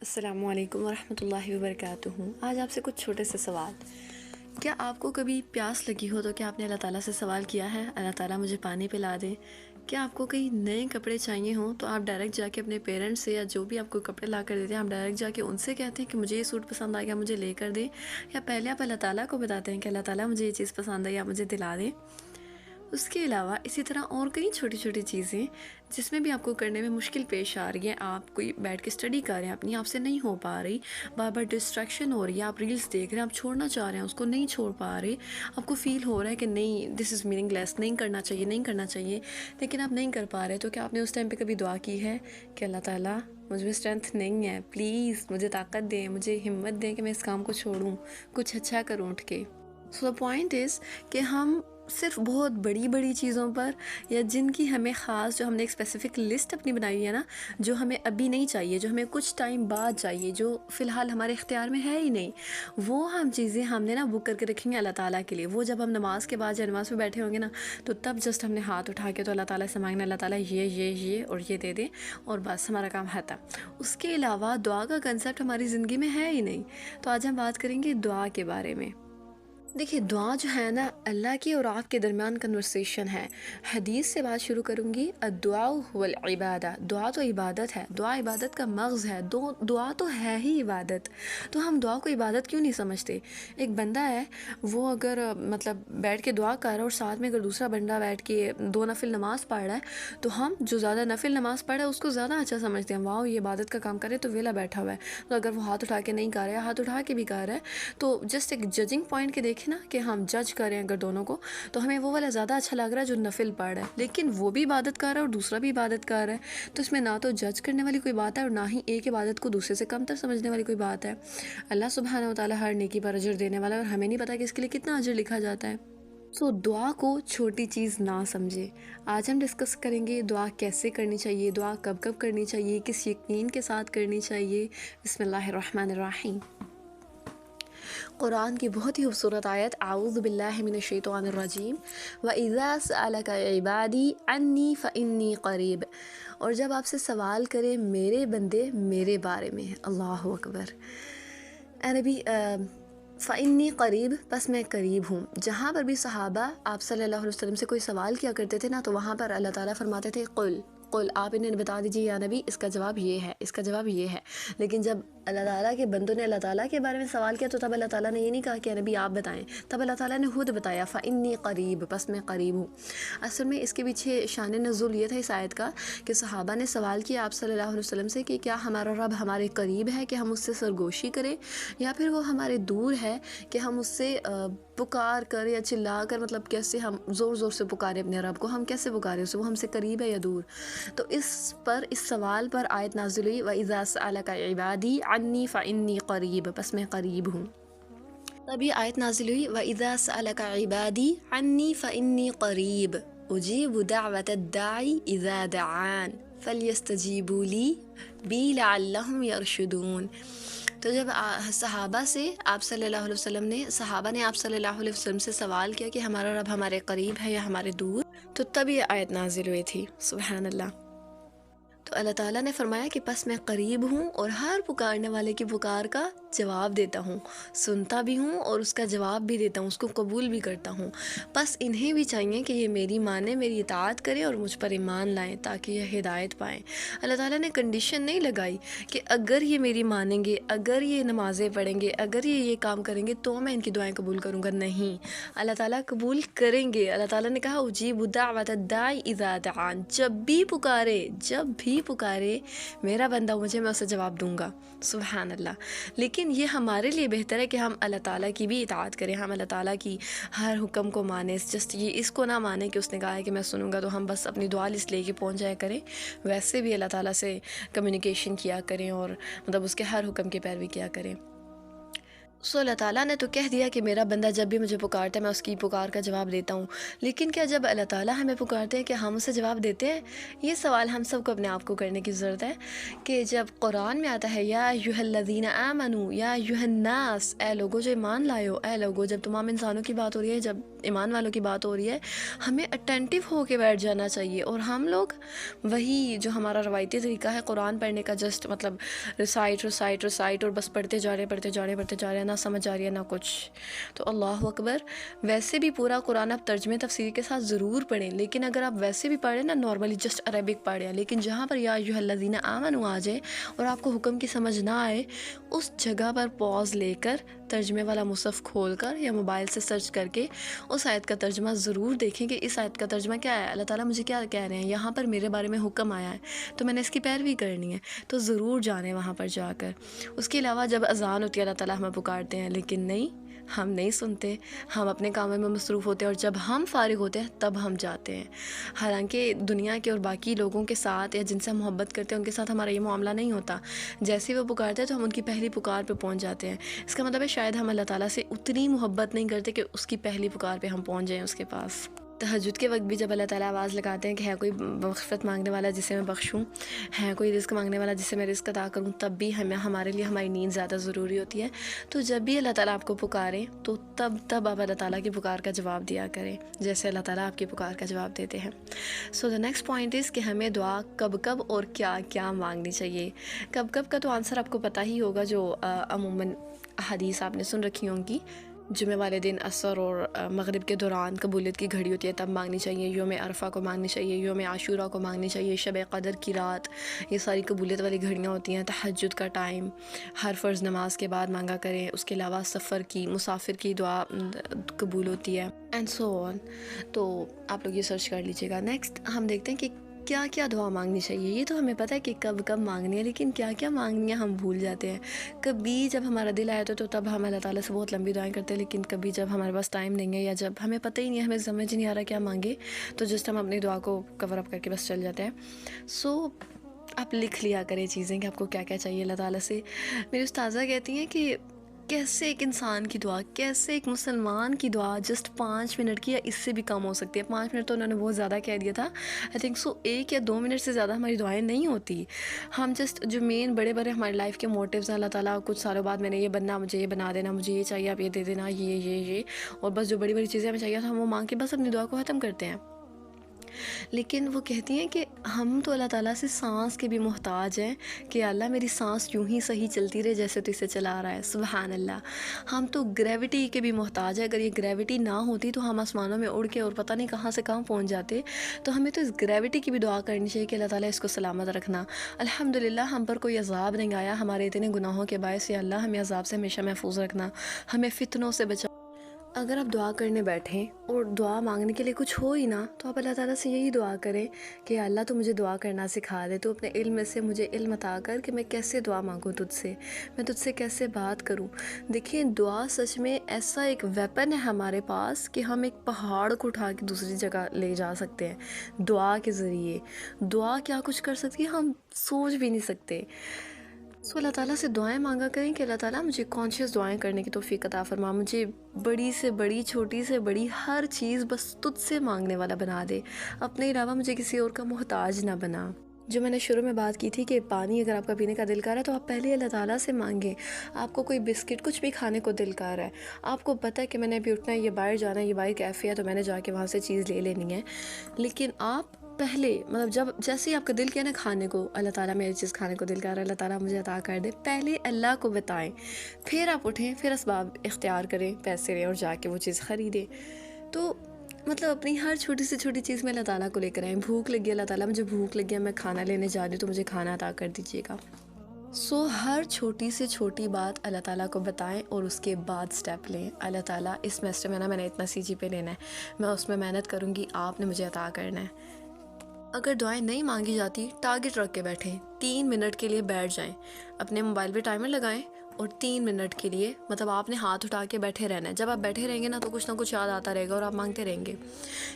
السلام علیکم ورحمۃ اللہ وبرکاتہ۔ آج آپ سے کچھ چھوٹے سے سوال۔ کیا آپ کو کبھی پیاس لگی ہو تو کیا آپ نے اللہ تعالیٰ سے سوال کیا ہے اللہ تعالیٰ مجھے پانی پلا دے؟ کیا آپ کو کئی نئے کپڑے چاہیے ہوں تو آپ ڈائریکٹ جا کے اپنے پیرنٹس سے یا جو بھی آپ کو کپڑے لا کر دیتے ہیں آپ ڈائریکٹ جا کے ان سے کہتے ہیں کہ مجھے یہ سوٹ پسند آ گیا مجھے لے کر دیں، یا پہلے آپ اللہ تعالیٰ کو بتاتے ہیں کہ اللہ تعالیٰ مجھے یہ چیز پسند ہے یا مجھے دلا دیں؟ اس کے علاوہ اسی طرح اور کئی چھوٹی چھوٹی چیزیں جس میں بھی آپ کو کرنے میں مشکل پیش آ رہی ہے، آپ کوئی بیٹھ کے اسٹڈی کر رہے ہیں اپنی، آپ سے نہیں ہو پا رہی، بار بار ڈسٹریکشن ہو رہی ہے، آپ ریلز دیکھ رہے ہیں، آپ چھوڑنا چاہ رہے ہیں اس کو نہیں چھوڑ پا رہے، آپ کو فیل ہو رہا ہے کہ نہیں دس از میننگ لیس، نہیں کرنا چاہیے نہیں کرنا چاہیے، لیکن آپ نہیں کر پا رہے، تو کیا آپ نے اس ٹائم پہ کبھی دعا کی ہے کہ اللہ تعالیٰ مجھ میں اسٹرینتھ نہیں ہے، پلیز مجھے طاقت دیں، مجھے ہمت دیں کہ میں اس کام کو چھوڑوں، کچھ اچھا کروں اٹھ کے؟ سو دا پوائنٹ از کہ ہم صرف بہت بڑی بڑی چیزوں پر یا جن کی ہمیں خاص جو ہم نے ایک اسپیسیفک لسٹ اپنی بنائی ہے نا، جو ہمیں ابھی نہیں چاہیے، جو ہمیں کچھ ٹائم بعد چاہیے، جو فی الحال ہمارے اختیار میں ہے ہی نہیں، وہ ہم چیزیں ہم نے نا بک کر کے رکھیں گے اللہ تعالیٰ کے لیے۔ وہ جب ہم نماز کے بعد یا نماز میں بیٹھے ہوں گے نا تو تب جسٹ ہم نے ہاتھ اٹھا کے تو اللہ تعالیٰ سے مانگنا اللہ تعالیٰ یہ اور یہ دے دیں اور بس ہمارا کام ختم۔ اس کے علاوہ دعا کا کنسیپٹ ہماری زندگی میں ہے ہی نہیں۔ تو آج ہم بات کریں گے دعا کے بارے میں۔ دیکھیے دعا جو ہے نا اللہ کی اور آپ کے درمیان کنورسیشن ہے۔ حدیث سے بات شروع کروں گی، الدعاء هو العبادہ، دعا تو عبادت ہے، دعا عبادت کا مغز ہے، دعا تو ہے ہی عبادت، تو ہم دعا کو عبادت کیوں نہیں سمجھتے؟ ایک بندہ ہے وہ اگر مطلب بیٹھ کے دعا کر رہا ہے اور ساتھ میں اگر دوسرا بندہ بیٹھ کے 2 نفل نماز پڑھ رہا ہے تو ہم جو زیادہ نفل نماز پڑھ رہا ہے اس کو زیادہ اچھا سمجھتے ہیں، واؤ یہ عبادت کا کام کرے تو ویلا بیٹھا ہوا ہے، تو اگر وہ ہاتھ اٹھا کے نہیں کر رہا ہے ہاتھ اٹھا کے بھی کر رہا ہے تو جسٹ ایک ججنگ پوائنٹ کے دیکھیں نا کہ ہم جج کریں اگر دونوں کو تو ہمیں وہ والا زیادہ اچھا لگ رہا ہے جو نفل پڑھ رہا ہے، لیکن وہ بھی عبادت کر رہا ہے اور دوسرا بھی عبادت کر رہا ہے، تو اس میں نہ تو جج کرنے والی کوئی بات ہے اور نہ ہی ایک عبادت کو دوسرے سے کم تر سمجھنے والی کوئی بات ہے۔ اللہ سبحانہ و تعالیٰ ہر نیکی پر اجر دینے والا ہے اور ہمیں نہیں پتا کہ اس کے لیے کتنا اجر لکھا جاتا ہے۔ سو دعا کو چھوٹی چیز نہ سمجھے۔ آج ہم ڈسکس کریں گے دعا کیسے کرنی چاہیے، دعا کب کب کرنی چاہیے، کس یقین کے ساتھ کرنی چاہیے۔ بسم اللہ الرحمن الرحیم۔ قرآن کی بہت ہی خوبصورت آیت، اعوذ باللہ من الشیطان الرجیم، وَإِذَا سَأَلَكَ عِبَادِي عَنِّي فَإِنِّي قَرِيبٌ، اور جب آپ سے سوال کرے میرے بندے میرے بارے میں، اللہ اکبر، اے نبی فَإِنِّي قریب، بس میں قریب ہوں۔ جہاں پر بھی صحابہ آپ صلی اللہ علیہ وسلم سے کوئی سوال کیا کرتے تھے نا تو وہاں پر اللہ تعالیٰ فرماتے تھے قل آپ انہیں بتا دیجیے یا نبی اس کا جواب یہ ہے، اس کا جواب یہ ہے، لیکن جب اللہ تعالیٰ کے بندوں نے اللہ تعالیٰ کے بارے میں سوال کیا تو تب اللہ تعالیٰ نے یہ نہیں کہا کہ نبی آپ بتائیں، تب اللہ تعالیٰ نے خود بتایا فَإِنِّي قریب، بس میں قریب ہوں۔ اصل میں اس کے پیچھے شان نزول یہ تھا اس آیت کا کہ صحابہ نے سوال کیا آپ صلی اللہ علیہ وسلم سے کہ کیا ہمارا رب ہمارے قریب ہے کہ ہم اس سے سرگوشی کریں، یا پھر وہ ہمارے دور ہے کہ ہم اس سے پکار کر یا چلا کر، مطلب کیسے ہم زور زور سے پکارے اپنے رب کو، ہم کیسے پکارے اسے، وہ ہم سے قریب ہے یا دور؟ تو اس سوال پر آیت نازل ہوئی وَإِذَا سَأَلَكَ عِبَادِي عَنِّي فَإِنِّي قَرِيبٌ، بس میں قریب ہوں۔ تبھی آیت نازل ہوئی وَإِذَا سَأَلَكَ عِبَادِي عَنِّي فَإِنِّي قَرِيبٌ أُجِيبُ دَعْوَةَ الدَّاعِ إِذَا دَعَانِ فَلْيَسْتَجِيبُوا لِي لَعَلَّهُمْ يَرْشُدُونَ۔ تو جب صحابہ سے آپ صلی اللہ علیہ وسلم نے صحابہ نے آپ صلی اللہ علیہ وسلم سے سوال کیا کہ ہمارا رب ہمارے قریب ہے یا ہمارے دور، تو تب یہ آیت نازل ہوئی تھی، سبحان اللہ۔ تو اللہ تعالیٰ نے فرمایا کہ پس میں قریب ہوں اور ہر پکارنے والے کی پکار کا جواب دیتا ہوں، سنتا بھی ہوں اور اس کا جواب بھی دیتا ہوں، اس کو قبول بھی کرتا ہوں، پس انہیں بھی چاہیے کہ یہ میری مانیں، میری اطاعت کریں اور مجھ پر ایمان لائیں تاکہ یہ ہدایت پائیں۔ اللہ تعالیٰ نے کنڈیشن نہیں لگائی کہ اگر یہ میری مانیں گے، اگر یہ نمازیں پڑھیں گے، اگر یہ کام کریں گے تو میں ان کی دعائیں قبول کروں گا، نہیں، اللہ تعالیٰ قبول کریں گے۔ اللہ تعالیٰ نے کہا اجیب دعوت الداعی اذا دعان، جب بھی پکارے میرا بندہ مجھے، میں اسے جواب دوں گا، سبحان اللہ۔ لیکن یہ ہمارے لیے بہتر ہے کہ ہم اللہ تعالیٰ کی بھی اطاعت کریں، ہم اللہ تعالیٰ کی ہر حکم کو مانیں، جسٹ یہ اس کو نہ مانیں کہ اس نے کہا ہے کہ میں سنوں گا تو ہم بس اپنی دعا لسٹ لے کے پہنچ جایا کریں، ویسے بھی اللہ تعالیٰ سے کمیونیکیشن کیا کریں اور مطلب اس کے ہر حکم کی پیروی کیا کریں۔ اللہ تعالیٰ نے تو کہہ دیا کہ میرا بندہ جب بھی مجھے پکارتا ہے میں اس کی پکار کا جواب دیتا ہوں، لیکن کیا جب اللہ تعالیٰ ہمیں پکارتے ہیں کہ ہم اسے جواب دیتے ہیں؟ یہ سوال ہم سب کو اپنے آپ کو کرنے کی ضرورت ہے کہ جب قرآن میں آتا ہے یا ایھا الذین آمنو یا ایھا الناس، اے لوگو جو ایمان لائے ہو، اے لوگو، جب تمام انسانوں کی بات ہو رہی ہے، جب ایمان والوں کی بات ہو رہی ہے، ہمیں اٹینٹیو ہو کے بیٹھ جانا چاہیے، اور ہم لوگ وہی جو ہمارا روایتی طریقہ ہے قرآن پڑھنے کا، جسٹ مطلب ریسائٹ اور بس پڑھتے جا رہے ہیں، نہ سمجھ آ رہی ہے نہ کچھ، تو اللہ اکبر۔ ویسے بھی پورا قرآن آپ ترجمے تفسیر کے ساتھ ضرور پڑھیں، لیکن اگر آپ ویسے بھی پڑھیں نا، نارملی جسٹ عربک پڑھیں، لیکن جہاں پر یا ایھا الذین آمنو آ جائے اور آپ کو حکم کی سمجھ نہ آئے، اس جگہ پر پاز لے کر ترجمے والا مصحف کھول کر یا موبائل سے سرچ کر کے اس آیت کا ترجمہ ضرور دیکھیں کہ اس آیت کا ترجمہ کیا ہے، اللہ تعالیٰ مجھے کیا کہہ رہے ہیں، یہاں پر میرے بارے میں حکم آیا ہے تو میں نے اس کی پیروی کرنی ہے، تو ضرور جانیں وہاں پر جا کر۔ اس کے علاوہ جب اذان ہوتی ہے اللہ تعالیٰ ہمیں پکارتے ہیں، لیکن نہیں، ہم نہیں سنتے، ہم اپنے کاموں میں مصروف ہوتے ہیں، اور جب ہم فارغ ہوتے ہیں تب ہم جاتے ہیں۔ حالانکہ دنیا کے اور باقی لوگوں کے ساتھ یا جن سے ہم محبت کرتے ہیں ان کے ساتھ ہمارا یہ معاملہ نہیں ہوتا، جیسے وہ پکارتے ہیں تو ہم ان کی پہلی پکار پہ پہنچ جاتے ہیں۔ اس کا مطلب ہے شاید ہم اللہ تعالیٰ سے اتنی محبت نہیں کرتے کہ اس کی پہلی پکار پہ ہم پہنچ جائیں اس کے پاس۔ تہجد کے وقت بھی جب اللہ تعالیٰ آواز لگاتے ہیں کہ ہے کوئی مغفرت مانگنے والا جسے میں بخشوں، ہے کوئی رزق مانگنے والا جسے میں رزق عطا کروں، تب بھی ہمارے لیے ہماری نیند زیادہ ضروری ہوتی ہے۔ تو جب بھی اللہ تعالیٰ آپ کو پکارے تو تب آپ اللہ تعالیٰ کی پکار کا جواب دیا کریں، جیسے اللہ تعالیٰ آپ کی پکار کا جواب دیتے ہیں۔ دا نیکسٹ پوائنٹ از کہ ہمیں دعا کب کب اور کیا کیا مانگنی چاہیے۔ کب کب کا تو آنسر آپ کو پتہ ہی ہوگا، جو عموماً حدیث آپ نے سن رکھی ہوں گی۔ جمعہ والے دن عصر اور مغرب کے دوران قبولیت کی گھڑی ہوتی ہے، تب مانگنی چاہیے۔ یوم عرفہ کو مانگنی چاہیے، یوم عاشورہ کو مانگنی چاہیے، شب قدر کی رات، یہ ساری قبولیت والی گھڑیاں ہوتی ہیں۔ تہجد کا ٹائم ہر فرض نماز کے بعد مانگا کریں۔ اس کے علاوہ سفر کی، مسافر کی دعا قبول ہوتی ہے، اینڈ سو آن۔ تو آپ لوگ یہ سرچ کر لیجیے گا۔ نیکسٹ ہم دیکھتے ہیں کہ کیا کیا دعا مانگنی چاہیے۔ یہ تو ہمیں پتہ ہے کہ کب کب مانگنی ہے، لیکن کیا کیا مانگنی ہے ہم بھول جاتے ہیں۔ کبھی جب ہمارا دل آیا تو تب ہم اللہ تعالیٰ سے بہت لمبی دعائیں کرتے ہیں، لیکن کبھی جب ہمارے پاس ٹائم نہیں ہے یا جب ہمیں پتہ ہی نہیں ہے، ہمیں سمجھ نہیں آ رہا کیا مانگے، تو جسٹ ہم اپنی دعا کو کور اپ کر کے بس چل جاتے ہیں۔ آپ لکھ لیا کریں چیزیں کہ آپ کو کیا کیا چاہیے اللہ تعالیٰ سے۔ میری استاذہ کہتی ہیں کہ کیسے ایک انسان کی دعا، کیسے ایک مسلمان کی دعا جسٹ 5 منٹ کی یا اس سے بھی کم ہو سکتی ہے۔ 5 منٹ تو انہوں نے بہت زیادہ کہہ دیا تھا، آئی تھنک سو 1 یا 2 منٹ سے زیادہ ہماری دعائیں نہیں ہوتی۔ ہم جسٹ جو مین بڑے ہماری لائف کے موٹیوز ہیں، اللہ تعالیٰ کچھ سالوں بعد میں نے یہ بننا، مجھے یہ بنا دینا، مجھے یہ چاہیے، آپ یہ دے دینا، یہ اور بس جو بڑی چیزیں ہمیں چاہیے ہم وہ مانگ کے بس اپنی دعا کو ختم کرتے ہیں۔ لیکن وہ کہتی ہیں کہ ہم تو اللہ تعالیٰ سے سانس کے بھی محتاج ہیں کہ اللہ میری سانس یوں ہی صحیح چلتی رہے جیسے تو اسے چلا رہا ہے، سبحان اللہ۔ ہم تو گریوٹی کے بھی محتاج ہیں، اگر یہ گریوٹی نہ ہوتی تو ہم آسمانوں میں اڑ کے اور پتہ نہیں کہاں سے کہاں پہنچ جاتے۔ تو ہمیں تو اس گریوٹی کی بھی دعا کرنی چاہیے کہ اللہ تعالیٰ اس کو سلامت رکھنا۔ الحمدللہ ہم پر کوئی عذاب نہیں آیا ہمارے اتنے گناہوں کے باعث، یا اللہ ہمیں عذاب سے ہمیشہ محفوظ رکھنا، ہمیں فتنوں سے بچا۔ اگر آپ دعا کرنے بیٹھیں اور دعا مانگنے کے لیے کچھ ہو ہی نہ، تو آپ اللہ تعالیٰ سے یہی دعا کریں کہ اللہ تو مجھے دعا کرنا سکھا دے، تو اپنے علم میں سے مجھے علم عطا کر کہ میں کیسے دعا مانگوں تجھ سے، میں تجھ سے کیسے بات کروں۔ دیکھیں دعا سچ میں ایسا ایک ویپن ہے ہمارے پاس کہ ہم ایک پہاڑ کو اٹھا کے دوسری جگہ لے جا سکتے ہیں دعا کے ذریعے۔ دعا کیا کچھ کر سکتی ہے ہم سوچ بھی نہیں سکتے۔ اللہ تعالیٰ سے دعائیں مانگا کریں کہ اللہ تعالیٰ مجھے کانشیس دعائیں کرنے کی توفیق عطا فرما، مجھے بڑی سے بڑی، چھوٹی سے بڑی ہر چیز بس تجھ سے مانگنے والا بنا دے، اپنے علاوہ مجھے کسی اور کا محتاج نہ بنا۔ جو میں نے شروع میں بات کی تھی کہ پانی اگر آپ کا پینے کا دل کر رہا ہے تو آپ پہلے اللہ تعالیٰ سے مانگیں۔ آپ کو کوئی بسکٹ کچھ بھی کھانے کو دل کر رہا ہے، آپ کو پتہ ہے کہ میں نے ابھی اٹھنا ہے، یہ باہر جانا ہے، یہ باہر کیفے ہے، تو میں نے جا کے وہاں سے چیز لے لینی ہے، لیکن آپ پہلے مطلب جیسے ہی آپ کا دل کیا نا کھانے کو، اللہ تعالیٰ میری چیز کھانے کو دل کر رہا ہے، اللہ تعالیٰ مجھے عطا کر دے، پہلے اللہ کو بتائیں، پھر آپ اٹھیں، پھر اسباب اختیار کریں، پیسے لیں اور جا کے وہ چیز خریدیں۔ تو مطلب اپنی ہر چھوٹی سے چھوٹی چیز میں اللہ تعالیٰ کو لے کر آئیں۔ بھوک لگی اللہ تعالیٰ مجھے بھوک لگی ہے، میں کھانا لینے جا رہی ہوں، تو مجھے کھانا عطا کر دیجیے گا۔ ہر چھوٹی سے چھوٹی بات اللہ تعالیٰ کو بتائیں اور اس کے بعد سٹیپ لیں۔ اللہ تعالیٰ اس سمیسٹر میں میں نے اتنا CGPA لینا ہے، میں اس میں محنت کروں گی، آپ نے مجھے عطا کرنا ہے۔ اگر دعائیں نہیں مانگی جاتی، ٹارگٹ رکھ کے بیٹھیں، 3 منٹ کے لیے بیٹھ جائیں، اپنے موبائل پہ ٹائمر لگائیں اور 3 منٹ کے لیے مطلب آپ نے ہاتھ اٹھا کے بیٹھے رہنا ہے. جب آپ بیٹھے رہیں گے نا تو کچھ نہ کچھ یاد آتا رہے گا اور آپ مانگتے رہیں گے.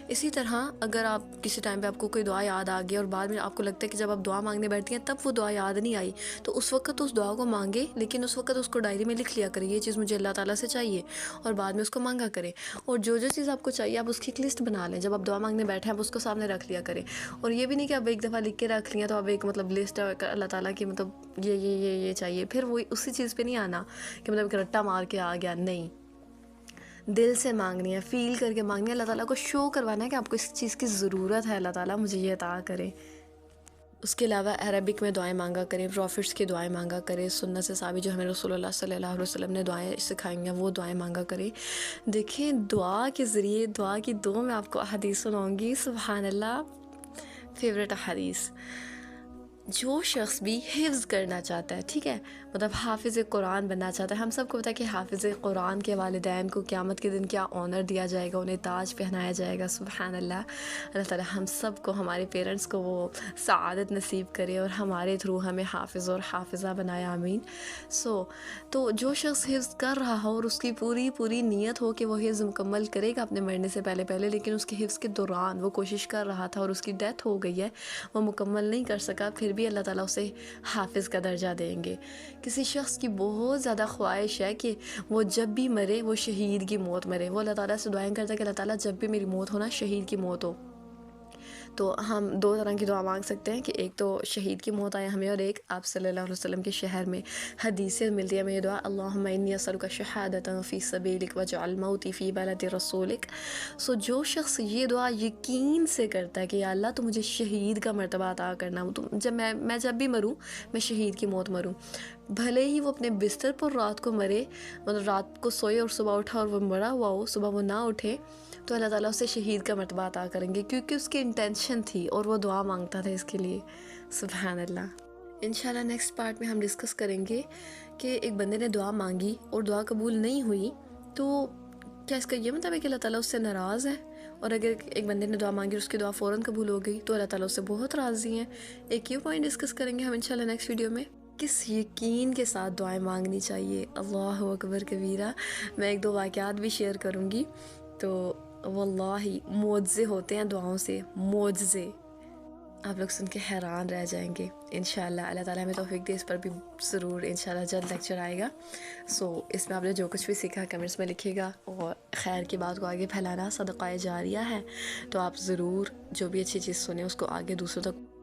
اسی طرح اگر آپ کسی ٹائم پہ آپ کو کوئی دعا یاد آ گئی اور بعد میں آپ کو لگتا ہے کہ جب آپ دعا مانگنے بیٹھتی ہیں تب وہ دعا یاد نہیں آئی، تو اس وقت اس دعا کو مانگے، لیکن اس وقت اس کو ڈائری میں لکھ لیا کریں یہ چیز مجھے اللہ تعالیٰ سے چاہیے، اور بعد میں اس کو مانگا کریں. اور جو چیز آپ کو چاہیے آپ اس کی ایک لسٹ بنا لیں. جب آپ دعا مانگنے بیٹھے آپ اس کو سامنے رکھ لیا کریں. اور یہ بھی نہیں کہ آپ ایک دفعہ لکھ کے رکھ لیا تو آپ ایک مطلب لسٹ اللہ تعالیٰ کی مطلب یہ چاہیے، پھر وہ اسی چیز پہ نہیں آنا کہ مطلب ایک رٹا مار کے آ گیا. نہیں، دل سے مانگنی ہے، فیل کر کے مانگنی ہے، اللہ تعالیٰ کو شو کروانا ہے کہ آپ کو اس چیز کی ضرورت ہے، اللہ تعالیٰ مجھے یہ عطا کرے. اس کے علاوہ عربک میں دعائیں مانگا کریں، پروفٹس کی دعائیں مانگا کریں، سنت سے ثابت جو ہمیں رسول اللہ صلی اللہ علیہ وسلم نے دعائیں سکھائیں ہیں وہ دعائیں مانگا کریں. دیکھیں دعا کے ذریعے، دعا کی دو میں آپ کو احادیث سناؤں گی، سبحان اللہ. فیوریٹ احادیث، جو شخص بھی حفظ کرنا چاہتا ہے، ٹھیک ہے، مطلب حافظ قرآن بننا چاہتا ہے. ہم سب کو پتہ ہے کہ حافظ قرآن کے والدین کو قیامت کے دن کیا آنر دیا جائے گا، انہیں تاج پہنایا جائے گا. سبحان اللہ. اللہ تعالیٰ ہم سب کو، ہمارے پیرنٹس کو وہ سعادت نصیب کرے اور ہمارے تھرو ہمیں حافظ اور حافظہ بنائے، آمین. تو جو شخص حفظ کر رہا ہو اور اس کی پوری نیت ہو کہ وہ حفظ مکمل کرے گا اپنے مرنے سے پہلے، لیکن اس کے حفظ کے دوران وہ کوشش کر رہا تھا اور اس کی ڈیتھ ہو گئی ہے، وہ مکمل نہیں کر سکا، پھر بھی اللہ تعالیٰ اسے حافظ کا درجہ دیں گے. کسی شخص کی بہت زیادہ خواہش ہے کہ وہ جب بھی مرے وہ شہید کی موت مرے، وہ اللہ تعالیٰ سے دعائیں کرتا ہے کہ اللہ تعالیٰ جب بھی میری موت ہونا شہید کی موت ہو. تو ہم 2 طرح کی دعا مانگ سکتے ہیں کہ ایک تو شہید کی موت آئے ہمیں، اور ایک آپ صلی اللہ علیہ وسلم کے شہر میں حدیث سے ملتی ہے ہمیں یہ دعا، اللہم انی اسألک شہادۃ فی سبیلک واجعل موتی فی بلد رسولک. جو شخص یہ دعا یقین سے کرتا ہے کہ یا اللہ تو مجھے شہید کا مرتبہ عطا کرنا، جب میں جب بھی مروں میں شہید کی موت مروں، بھلے ہی وہ اپنے بستر پر رات کو مرے، مطلب رات کو سوئے اور صبح اٹھا اور وہ مرا ہوا ہو، صبح وہ نہ اٹھے، تو اللہ تعالیٰ اسے شہید کا مرتبہ عطا کریں گے، کیونکہ اس کی انٹینشن تھی اور وہ دعا مانگتا تھا اس کے لیے. سبحان اللہ. انشاءاللہ نیکسٹ پارٹ میں ہم ڈسکس کریں گے کہ ایک بندے نے دعا مانگی اور دعا قبول نہیں ہوئی تو کیا اس کا یہ مطلب ہے کہ اللہ تعالیٰ اس سے ناراض ہے؟ اور اگر ایک بندے نے دعا مانگی اور اس کی دعا فوراً قبول ہو گئی تو اللہ تعالیٰ اس سے بہت راضی ہیں. ایک یہ پوائنٹ ڈسکس کریں گے ہم انشاءاللہ نیکسٹ ویڈیو میں. کس یقین کے ساتھ دعائیں مانگنی چاہیے. اللہ اکبر کبیرہ. میں 1-2 واقعات بھی شیئر کروں گی. تو واللہ معجزے ہوتے ہیں دعاؤں سے، معجزے آپ لوگ سن کے حیران رہ جائیں گے. انشاءاللہ اللہ تعالیٰ ہمیں توفیق دے، اس پر بھی ضرور انشاءاللہ جلد لیکچر آئے گا. اس میں آپ نے جو کچھ بھی سیکھا کمنٹس میں لکھے گا، اور خیر کی بات کو آگے پھیلانا صدقہ جاریہ ہے، تو آپ ضرور جو بھی اچھی چیز سنیں اس کو آگے دوسروں تک